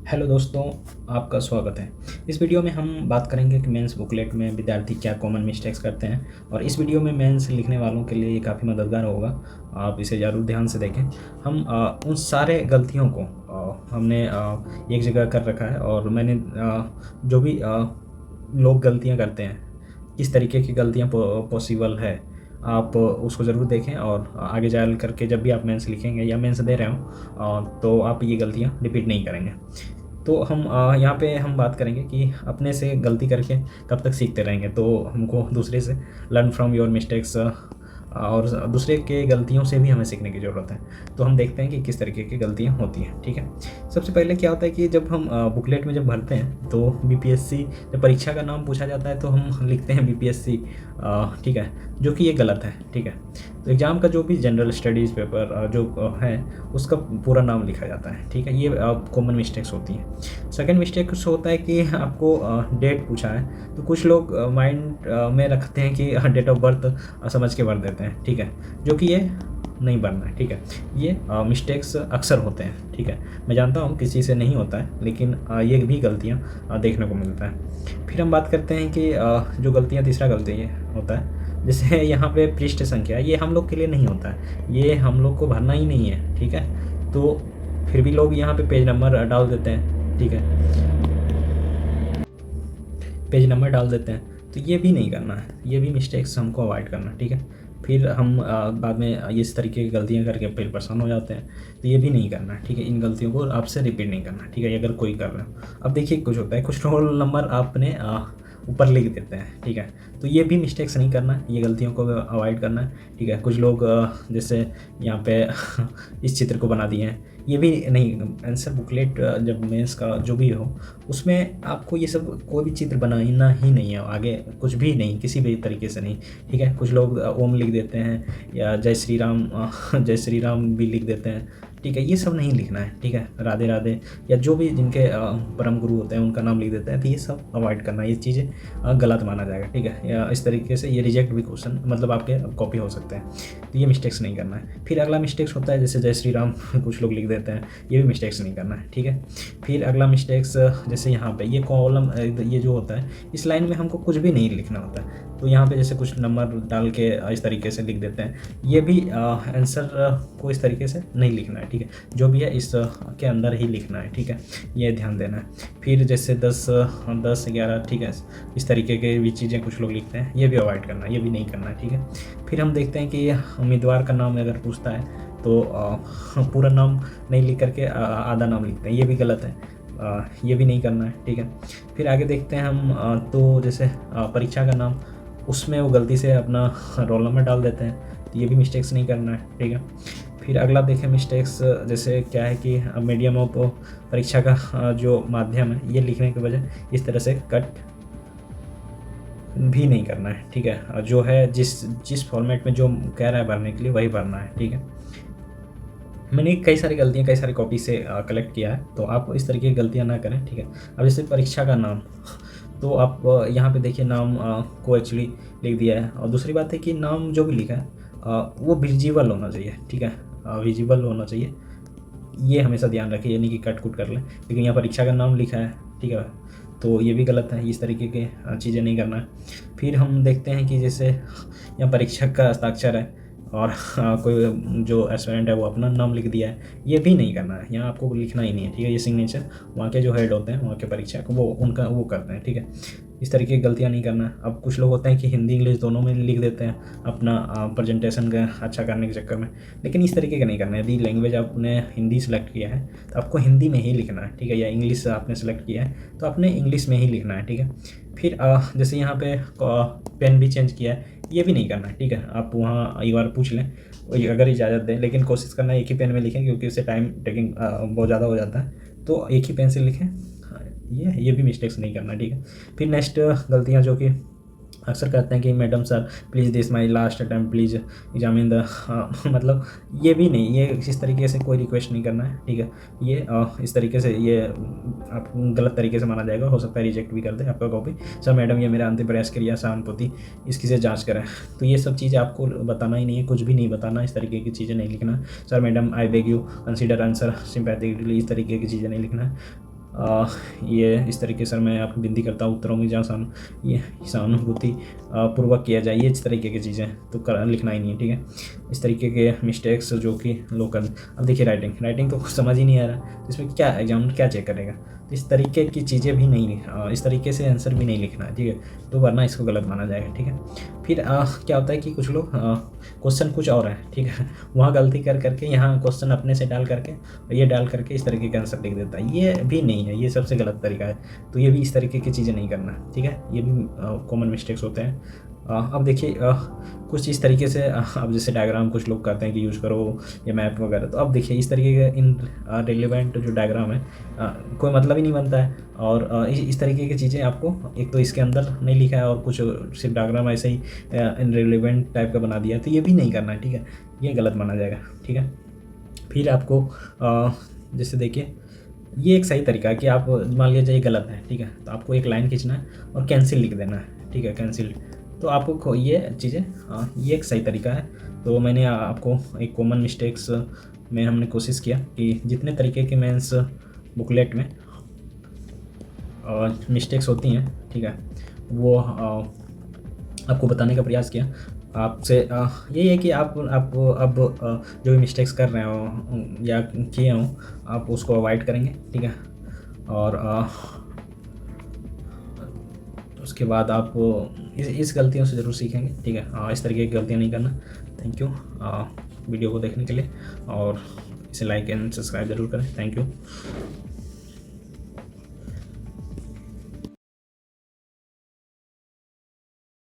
Hello दोस्तों, आपका स्वागत है। इस वीडियो में हम बात करेंगे कि मेंस बुकलेट में विद्यार्थी क्या कॉमन मिस्टेक्स करते हैं और इस वीडियो में मेंस लिखने वालों के लिए ये काफ़ी मददगार होगा। आप इसे ज़रूर ध्यान से देखें। हम उन सारे गलतियों को हमने एक जगह कर रखा है और मैंने जो भी लोग गलतियाँ करते हैं, किस तरीके की गलतियाँ पॉसिबल है, आप उसको ज़रूर देखें और आगे जा करके जब भी आप मेंस लिखेंगे या मेंस दे रहे हो तो आप ये गलतियाँ रिपीट नहीं करेंगे। तो हम यहाँ पे हम बात करेंगे कि अपने से गलती करके कब तक सीखते रहेंगे। तो हमको दूसरे से लर्न फ्रॉम योर मिस्टेक्स और दूसरे के गलतियों से भी हमें सीखने की ज़रूरत है। तो हम देखते हैं कि किस तरीके की गलतियाँ होती हैं। ठीक है, सबसे पहले क्या होता है कि जब हम बुकलेट में जब भरते हैं तो बीपीएससी जब परीक्षा का नाम पूछा जाता है तो हम लिखते हैं बीपीएससी। ठीक है, जो कि ये गलत है। ठीक है, तो एग्ज़ाम का जो भी जनरल स्टडीज़ पेपर जो है उसका पूरा नाम लिखा जाता है। ठीक है, ये कॉमन मिस्टेक्स होती हैं। सेकंड मिस्टेक होता है कि आपको डेट पूछा है तो कुछ लोग माइंड में रखते हैं कि डेट ऑफ बर्थ समझ के भर देते हैं। ठीक है, जो कि ये नहीं भरना है। ठीक है, ये मिस्टेक्स अक्सर होते हैं। ठीक है, मैं जानता हूँ किसी से नहीं होता है, लेकिन ये भी गलतियाँ देखने को मिलता है। फिर हम बात करते हैं कि जो गलतियाँ तीसरा गलती ये होता है, जैसे यहाँ पे पृष्ठ संख्या, ये हम लोग के लिए नहीं होता है, ये हम लोग को भरना ही नहीं है। ठीक है, तो फिर भी लोग यहाँ पे पेज नंबर डाल देते हैं। ठीक है, पेज नंबर डाल देते हैं, तो ये भी नहीं करना है, ये भी मिस्टेक्स हमको अवॉइड करना है। ठीक है, फिर हम बाद में इस तरीके की गलतियाँ करके फिर परेशान हो जाते हैं, तो ये भी नहीं करना है। ठीक है, इन गलतियों को आपसे रिपीट नहीं करना है। ठीक है, अगर कोई कर रहे हो। अब देखिए, कुछ होता है, कुछ रोल नंबर आपने ऊपर लिख देते हैं। ठीक है, तो ये भी मिस्टेक्स नहीं करना है, ये गलतियों को अवॉइड करना है। ठीक है, कुछ लोग जैसे यहाँ पे इस चित्र को बना दिए हैं, ये भी नहीं। आंसर बुकलेट जब मेंस का जो भी हो उसमें आपको ये सब कोई भी चित्र बनाना ही नहीं है, आगे कुछ भी नहीं, किसी भी तरीके से नहीं। ठीक है, कुछ लोग ओम लिख देते हैं या जय श्री राम जय श्री राम भी लिख देते हैं। ठीक है, ये सब नहीं लिखना है। ठीक है, राधे राधे या जो भी जिनके परम गुरु होते हैं उनका नाम लिख देते हैं, तो ये सब अवॉइड करना, ये चीज़ें गलत माना जाएगा। ठीक है, या इस तरीके से ये रिजेक्ट भी क्वेश्चन मतलब आपके कॉपी हो सकते हैं, तो ये मिस्टेक्स नहीं करना है। फिर अगला मिस्टेक्स होता है जैसे जय श्री राम कुछ लोग लिख देते हैं, ये भी मिस्टेक्स नहीं करना है। ठीक है, फिर अगला मिस्टेक्स जैसे यहाँ पे ये कॉलम ये जो होता है, इस लाइन में हमको कुछ भी नहीं लिखना होता है, तो यहाँ पे जैसे कुछ नंबर डाल के इस तरीके से लिख देते हैं, ये भी आंसर को इस तरीके से नहीं लिखना है। ठीक है, जो भी है इस के अंदर ही लिखना है। ठीक है, ये ध्यान देना है। फिर जैसे 10 11, ठीक है, इस तरीके के भी चीज़ें कुछ लोग लिखते हैं, ये भी अवॉइड करना है, ये भी नहीं करना है। ठीक है, फिर हम देखते हैं कि उम्मीदवार का नाम अगर पूछता है तो पूरा नाम नहीं लिख करके आधा नाम लिखते हैं, ये भी गलत है, ये भी नहीं करना है। ठीक है, फिर आगे देखते हैं हम तो जैसे परीक्षा का नाम, उसमें वो गलती से अपना रोल नंबर डाल देते हैं, तो ये भी मिस्टेक्स नहीं करना है। ठीक है, फिर अगला देखें मिस्टेक्स जैसे क्या है कि मीडियम ऑफ परीक्षा का जो माध्यम है, ये लिखने के बजाय इस तरह से कट भी नहीं करना है। ठीक है, जो है जिस जिस फॉर्मेट में जो कह रहा है भरने के लिए वही भरना है। ठीक है, मैंने कई सारी गलतियाँ कई सारी कॉपी से कलेक्ट किया है, तो आप इस तरीके की गलतियाँ ना करें। ठीक है, अब जैसे परीक्षा का नाम, तो आप यहाँ पे देखिए नाम को एक्चुअली लिख दिया है, और दूसरी बात है कि नाम जो भी लिखा है वो विजिबल होना चाहिए। ठीक है, विजिबल होना चाहिए, ये हमेशा ध्यान रखिए, यानी कि कट कुट कर लें, लेकिन यहाँ परीक्षा का नाम लिखा है। ठीक है, तो ये भी गलत है, इस तरीके के चीज़ें नहीं करना है। फिर हम देखते हैं कि जैसे यहाँ परीक्षक का हस्ताक्षर है और कोई जो एस्पिरेंट है वो अपना नाम लिख दिया है, ये भी नहीं करना है, यहाँ आपको लिखना ही नहीं है। ठीक है, ये सिग्नेचर वहाँ के जो हेड होते हैं, वहाँ के परीक्षक, वो उनका वो करते हैं। ठीक है, इस तरीके की गलतियाँ नहीं करना है। अब कुछ लोग होते हैं कि हिंदी इंग्लिश दोनों में लिख देते हैं अपना प्रेजेंटेशन का अच्छा करने के चक्कर में, लेकिन इस तरीके का नहीं करना है। यदि लैंग्वेज आपने हिंदी सेलेक्ट किया है तो आपको हिंदी में ही लिखना है। ठीक है, या इंग्लिश आपने सेलेक्ट किया है तो आपने इंग्लिश में ही लिखना है। ठीक है, फिर जैसे यहाँ पे पेन भी चेंज किया है, ये भी नहीं करना है। ठीक है, आप वहाँ एक बार पूछ लें अगर इजाज़त दें, लेकिन कोशिश करना है एक ही पेन में लिखें, क्योंकि उससे टाइम टेकिंग बहुत ज़्यादा हो जाता है, तो एक ही पेन से लिखें। ये भी मिस्टेक्स नहीं करना। ठीक है, फिर नेक्स्ट गलतियाँ जो कि अक्सर कहते हैं कि madam sir please this my last attempt please examine the मतलब ये भी नहीं, ये इस तरीके से कोई रिक्वेस्ट नहीं करना है। ठीक है, ये इस तरीके से ये आप गलत तरीके से माना जाएगा, हो सकता है रिजेक्ट भी कर दे आपका कॉपी। सर मैडम ये मेरा अंतिम प्रयास क्रिया सहानुभूति इसकी से जांच करें, तो ये सब चीज़ें आपको बताना ही नहीं है, कुछ भी नहीं बताना, इस तरीके की चीज़ें नहीं लिखना। Sir madam I beg you consider answer sympathetically, इस तरीके की चीज़ें नहीं लिखना है। ये इस तरीके से मैं आपको विनती करता हूँ, उत्तरों में जहाँ ये सहानुभूति पूर्वक किया जाए, ये इस तरीके की चीज़ें तो लिखना ही नहीं है, ठीक है। इस तरीके के मिस्टेक्स जो कि लोग कर, अब देखिए राइटिंग तो कुछ समझ ही नहीं आ रहा, तो इसमें क्या एग्जामिनर क्या चेक करेगा। तो इस तरीके की चीज़ें भी नहीं, इस तरीके से आंसर भी नहीं लिखना है, ठीक है, तो वरना इसको गलत माना जाएगा, ठीक है। फिर क्या होता है कि कुछ लोग क्वेश्चन कुछ और है, ठीक है, वहाँ गलती कर करके यहाँ क्वेश्चन अपने से डाल करके और ये डाल करके इस तरीके का आंसर लिख देता है, ये भी नहीं है, ये सबसे गलत तरीका है। तो ये भी इस तरीके की चीज़ें नहीं करना, ठीक है, ये भी कॉमन मिस्टेक्स होते हैं। अब देखिए कुछ इस तरीके से अब जैसे डायग्राम कुछ लोग कहते हैं कि यूज़ करो या मैप वगैरह, तो अब देखिए इस तरीके के इन रेलिवेंट जो डायग्राम है कोई मतलब ही नहीं बनता है। और इस तरीके की चीज़ें आपको एक तो इसके अंदर नहीं लिखा है और कुछ सिर्फ डायग्राम ऐसे ही इनरेलीवेंट टाइप का बना दिया, तो ये भी नहीं करना है, ठीक है, ये गलत माना जाएगा, ठीक है। फिर आपको जैसे देखिए ये एक सही तरीका है कि आप मान लीजिए ये गलत है, ठीक है, तो आपको एक लाइन खींचना है और कैंसिल लिख देना है, ठीक है, कैंसिल। तो आपको ये चीज़ें ये एक सही तरीका है। तो मैंने आपको एक कॉमन मिस्टेक्स में हमने कोशिश किया कि जितने तरीके के मेंस बुकलेट में मिस्टेक्स होती हैं, ठीक है, वो आपको बताने का प्रयास किया। आपसे यही है कि आप अब जो भी मिस्टेक्स कर रहे हो या किए हों, आप उसको अवॉइड करेंगे, ठीक है। और उसके बाद आप इस गलतियों से ज़रूर सीखेंगे, ठीक है, इस तरीके की गलतियाँ नहीं करना। थैंक यू वीडियो को देखने के लिए, और इसे लाइक एंड सब्सक्राइब ज़रूर करें। Thank you.